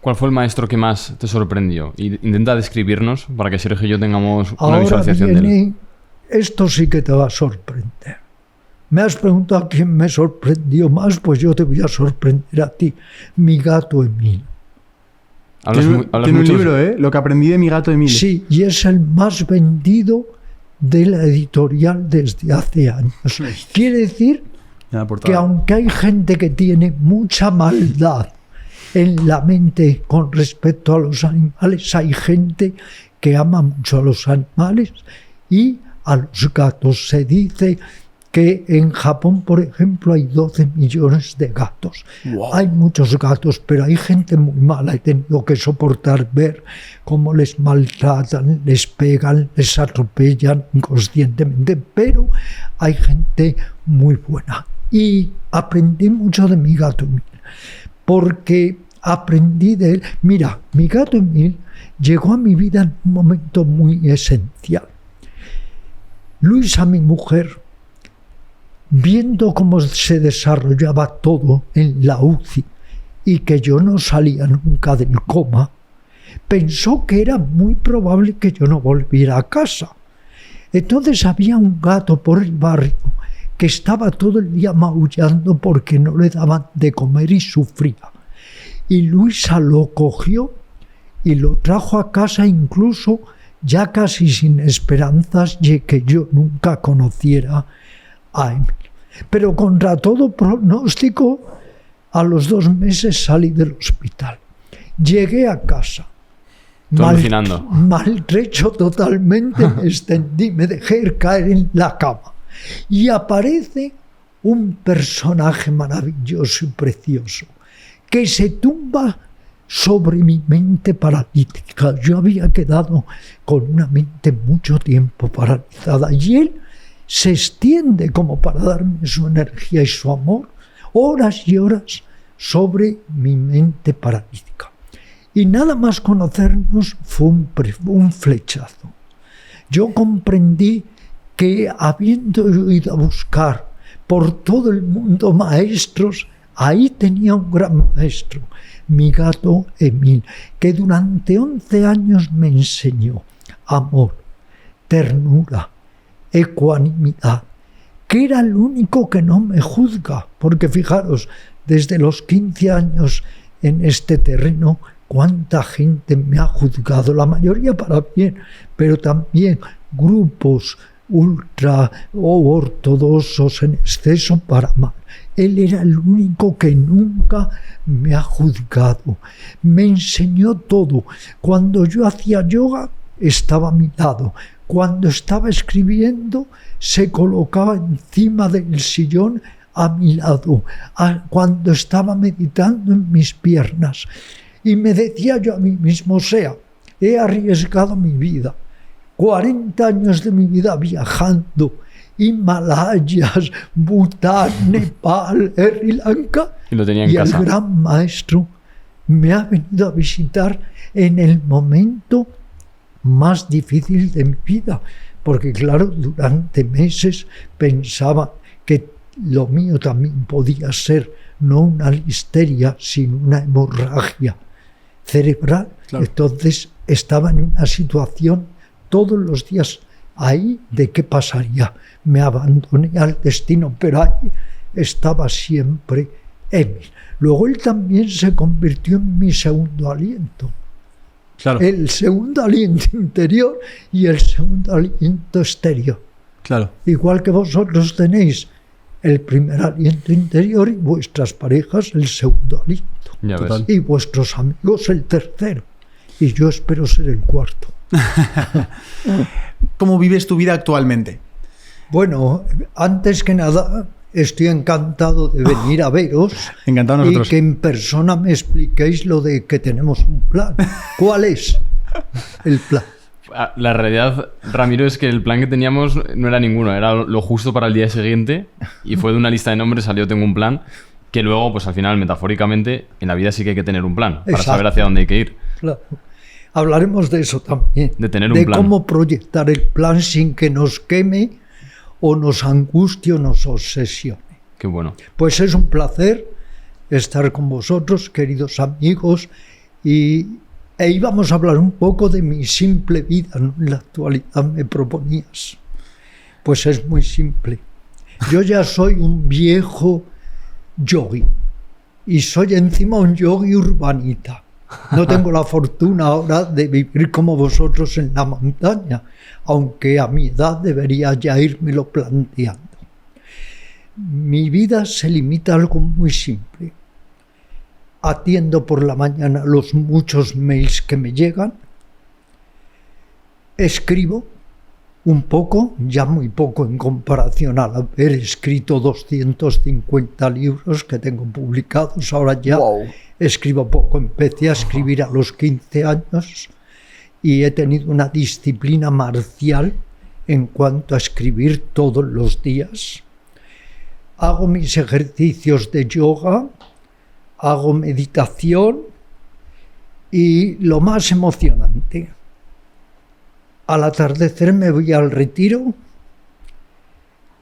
¿Cuál fue el maestro que más te sorprendió? Intenta describirnos para que Sergio y yo tengamos una Ahora visualización de él. Esto sí que te va a sorprender. Me has preguntado quién me sorprendió más, pues yo te voy a sorprender a ti. Mi gato Emil. Hablas Tiene un libro, Lo que aprendí de mi gato Emil. Sí, y es el más vendido de la editorial desde hace años. Quiere decir que aunque hay gente que tiene mucha maldad en la mente con respecto a los animales, hay gente que ama mucho a los animales y a los gatos. Se dice que en Japón, por ejemplo, hay 12 millones de gatos. Wow. Hay muchos gatos, pero hay gente muy mala. He tenido que soportar ver cómo les maltratan, les pegan, les atropellan inconscientemente, pero hay gente muy buena. Y aprendí mucho de mi gato Emil, porque aprendí de él. Mira, mi gato Emil llegó a mi vida en un momento muy esencial. Luisa, mi mujer, viendo cómo se desarrollaba todo en la UCI y que yo no salía nunca del coma, pensó que era muy probable que yo no volviera a casa. Entonces había un gato por el barrio que estaba todo el día maullando porque no le daban de comer y sufría. Y Luisa lo cogió y lo trajo a casa, incluso ya casi sin esperanzas de que yo nunca conociera a Emil. Pero contra todo pronóstico, a los 2 meses salí del hospital. Llegué a casa. Maltrecho totalmente, me extendí, me dejé caer en la cama. Y aparece un personaje maravilloso y precioso que se tumba sobre mi mente paralítica. Yo había quedado con una mente mucho tiempo paralizada y él se extiende como para darme su energía y su amor, horas y horas sobre mi mente paralítica. Y nada más conocernos fue un flechazo. Yo comprendí que habiendo ido a buscar por todo el mundo maestros, ahí tenía un gran maestro, mi gato Emil, que durante 11 años me enseñó amor, ternura, ecuanimidad, que era el único que no me juzga, porque fijaros, desde los 15 años en este terreno, cuánta gente me ha juzgado, la mayoría para bien, pero también grupos ultra o ortodoxos en exceso para mal. Él era el único que nunca me ha juzgado. Me enseñó todo. Cuando yo hacía yoga, estaba a mi lado. Cuando estaba escribiendo, se colocaba encima del sillón a mi lado. Cuando estaba meditando, en mis piernas. Y me decía yo a mí mismo, o sea, he arriesgado mi vida. 40 años de mi vida viajando, Himalayas, Bután, Nepal, Sri Lanka, y lo tenía en casa. El gran maestro me ha venido a visitar en el momento más difícil de mi vida, porque claro, durante meses pensaba que lo mío también podía ser no una listeria, sino una hemorragia cerebral. Claro. Entonces estaba en una situación todos los días ahí de qué pasaría. Me abandoné al destino, pero ahí estaba siempre Emil. Luego él también se convirtió en mi segundo aliento. Claro. El segundo aliento interior y el segundo aliento exterior. Claro. Igual que vosotros tenéis el primer aliento interior y vuestras parejas el segundo aliento. Ya ves. Y vuestros amigos el tercero. Y yo espero ser el cuarto. ¿Cómo vives tu vida actualmente? Bueno, antes que nada, estoy encantado de venir a veros. Encantado nosotros. Y que en persona me expliquéis lo de que tenemos un plan. ¿Cuál es el plan? La realidad, Ramiro, es que el plan que teníamos no era ninguno, era lo justo para el día siguiente y fue de una lista de nombres, salió tengo un plan, que luego, pues al final, metafóricamente, en la vida sí que hay que tener un plan para saber hacia dónde hay que ir. Claro. Hablaremos de eso también. De tener un plan. De cómo proyectar el plan sin que nos queme o nos angustie o nos obsesione. Qué bueno. Pues es un placer estar con vosotros, queridos amigos, E íbamos a hablar un poco de mi simple vida, ¿no? En la actualidad me proponías. Pues es muy simple. Yo ya soy un viejo yogi y soy encima un yogi urbanita. No tengo la fortuna ahora de vivir como vosotros en la montaña, aunque a mi edad debería ya írmelo planteando. Mi vida se limita a algo muy simple. Atiendo por la mañana los muchos mails que me llegan, escribo un poco, ya muy poco en comparación al haber escrito 250 libros que tengo publicados, ahora ya escribo poco. Empecé a escribir a los 15 años y he tenido una disciplina marcial en cuanto a escribir todos los días. Hago mis ejercicios de yoga, hago meditación y lo más emocionante, al atardecer me voy al retiro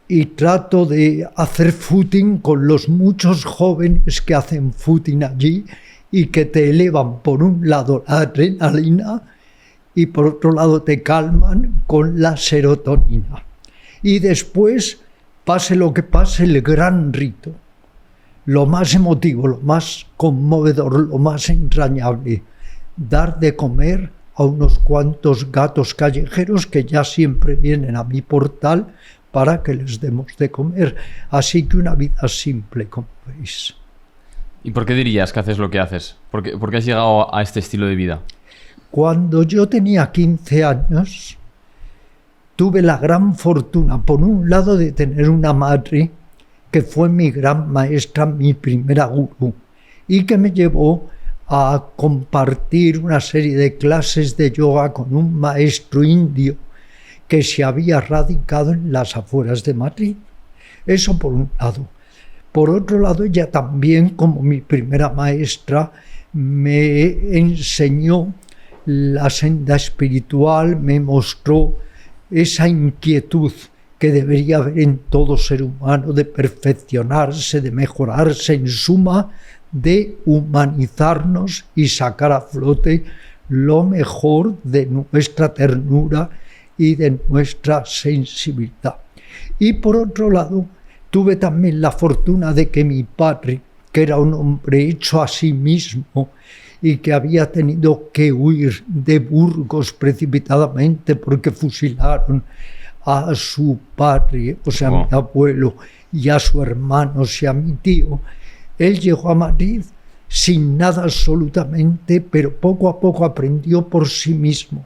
y trato de hacer footing con los muchos jóvenes que hacen footing allí y que te elevan por un lado la adrenalina y por otro lado te calman con la serotonina. Y después, pase lo que pase, el gran rito, lo más emotivo, lo más conmovedor, lo más entrañable, dar de comer a unos cuantos gatos callejeros que ya siempre vienen a mi portal para que les demos de comer. Así que una vida simple, como veis. ¿Y por qué dirías que haces lo que haces? ¿Por qué has llegado a este estilo de vida? Cuando yo tenía 15 años, tuve la gran fortuna, por un lado, de tener una madre que fue mi gran maestra, mi primera gurú, y que me llevó a compartir una serie de clases de yoga con un maestro indio que se había radicado en las afueras de Madrid. Eso por un lado. Por otro lado, ella también, como mi primera maestra, me enseñó la senda espiritual, me mostró esa inquietud que debería haber en todo ser humano de perfeccionarse, de mejorarse, en suma, de humanizarnos y sacar a flote lo mejor de nuestra ternura y de nuestra sensibilidad. Y por otro lado, tuve también la fortuna de que mi padre, que era un hombre hecho a sí mismo y que había tenido que huir de Burgos precipitadamente porque fusilaron a su padre, o sea, a mi abuelo, y a su hermano, o sea, a mi tío, él llegó a Madrid sin nada absolutamente, pero poco a poco aprendió por sí mismo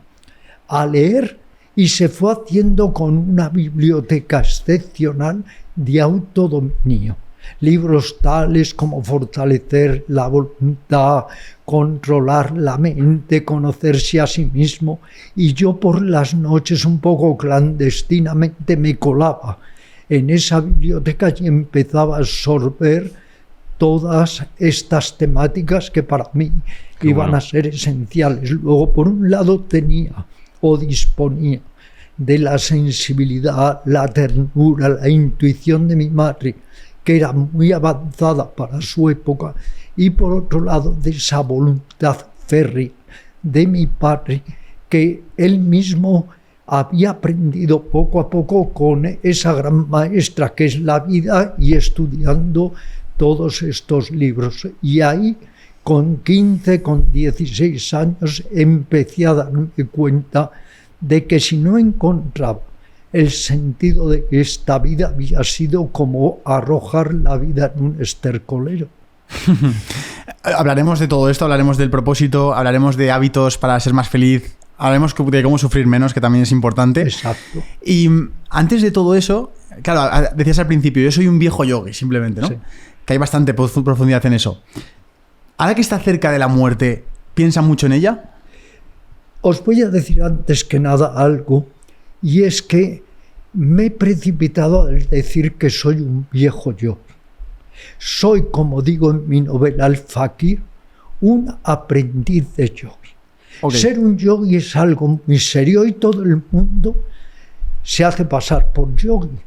a leer y se fue haciendo con una biblioteca excepcional de autodominio. Libros tales como fortalecer la voluntad, controlar la mente, conocerse a sí mismo. Y yo por las noches, un poco clandestinamente, me colaba en esa biblioteca y empezaba a absorber todas estas temáticas que para mí iban a ser esenciales. Luego, por un lado, tenía o disponía de la sensibilidad, la ternura, la intuición de mi madre, que era muy avanzada para su época, y por otro lado de esa voluntad férrea de mi padre, que él mismo había aprendido poco a poco con esa gran maestra que es la vida y estudiando todos estos libros. Y ahí, con 15, con 16 años, empecé a darme cuenta de que si no encontraba el sentido de que esta vida había sido como arrojar la vida en un estercolero. Hablaremos de todo esto, hablaremos del propósito, hablaremos de hábitos para ser más feliz, hablaremos de cómo sufrir menos, que también es importante. Exacto. Y antes de todo eso, claro, decías al principio, yo soy un viejo yogi, simplemente, ¿no? Sí. Que hay bastante profundidad en eso. Ahora que está cerca de la muerte, ¿piensa mucho en ella? Os voy a decir antes que nada algo, y es que me he precipitado al decir que soy un viejo yo. Soy, como digo en mi novela El Fakir, un aprendiz de yogi. Okay. Ser un yogi es algo muy serio y todo el mundo se hace pasar por yogi.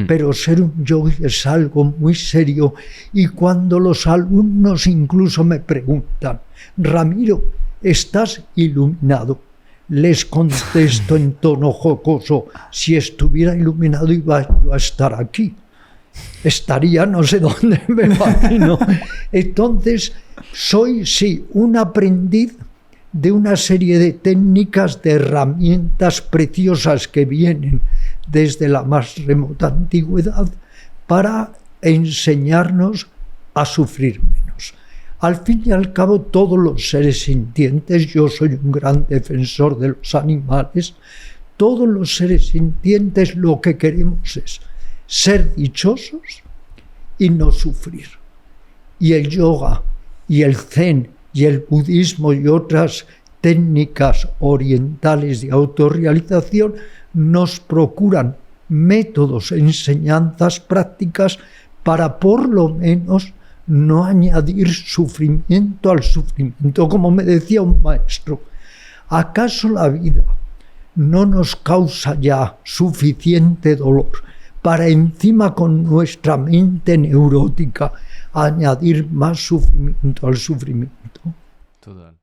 Pero ser un yogi es algo muy serio, y cuando los alumnos incluso me preguntan, Ramiro, ¿estás iluminado? Les contesto en tono jocoso, si estuviera iluminado iba yo a estar aquí. Estaría no sé dónde, me imagino. Entonces, soy, sí, un aprendiz de una serie de técnicas, de herramientas preciosas que vienen desde la más remota antigüedad para enseñarnos a sufrir menos. Al fin y al cabo, todos los seres sintientes, yo soy un gran defensor de los animales, todos los seres sintientes lo que queremos es ser dichosos y no sufrir. Y el yoga y el zen y el budismo y otras técnicas orientales de autorrealización nos procuran métodos, enseñanzas prácticas para por lo menos no añadir sufrimiento al sufrimiento. Como me decía un maestro, ¿acaso la vida no nos causa ya suficiente dolor para encima con nuestra mente neurótica añadir más sufrimiento al sufrimiento? Total.